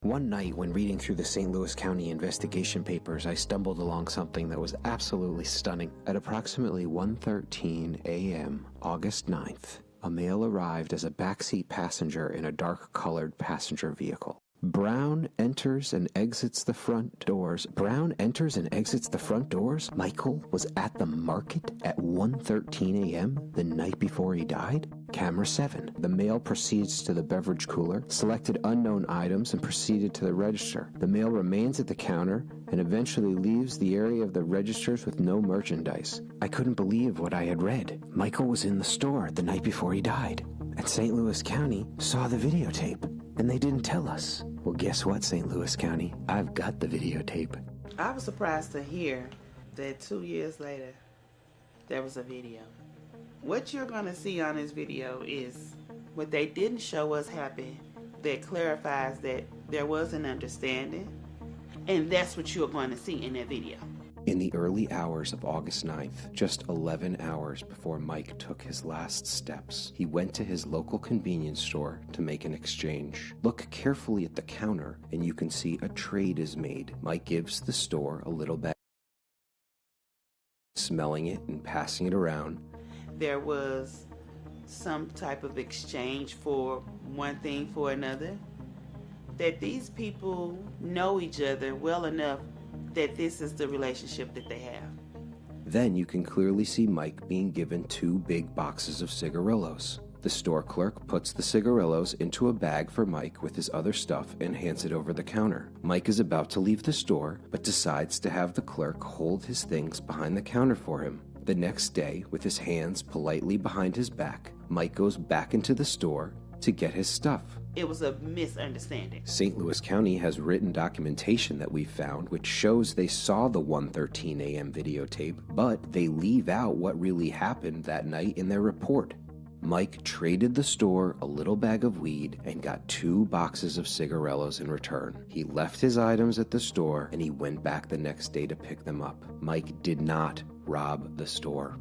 One night, when reading through the St. Louis County investigation papers, I stumbled along something that was absolutely stunning. At approximately 1:13 a.m., August 9th, a male arrived as a backseat passenger in a dark-colored passenger vehicle. Brown enters and exits the front doors. Michael was at the market at 1:13 a.m. the night before he died? Camera 7. The male proceeds to the beverage cooler, selected unknown items, and proceeded to the register. The male remains at the counter and eventually leaves the area of the registers with no merchandise. I couldn't believe what I had read. Michael was in the store the night before he died, and St. Louis County saw the videotape, and they didn't tell us. Well, guess what, St. Louis County? I've got the videotape. I was surprised to hear that 2 years later, there was a video. What you're going to see on this video is what they didn't show us happen that clarifies that there was an understanding, and that's what you're going to see in that video. In the early hours of August 9th, just 11 hours before Mike took his last steps, he went to his local convenience store to make an exchange. Look carefully at the counter and you can see a trade is made. Mike gives the store a little bag, smelling it and passing it around. There was some type of exchange for one thing for another. That these people know each other well enough that this is the relationship that they have. Then you can clearly see Mike being given 2 big boxes of cigarillos. The store clerk puts the cigarillos into a bag for Mike with his other stuff and hands it over the counter. Mike is about to leave the store, but decides to have the clerk hold his things behind the counter for him. The next day, with his hands politely behind his back, Mike goes back into the store to get his stuff. It was a misunderstanding. St. Louis County has written documentation that we found which shows they saw the 1:13 a.m. videotape, but they leave out what really happened that night in their report. Mike traded the store a little bag of weed and got 2 boxes of cigarillos in return. He left his items at the store and he went back the next day to pick them up. Mike did not rob the store.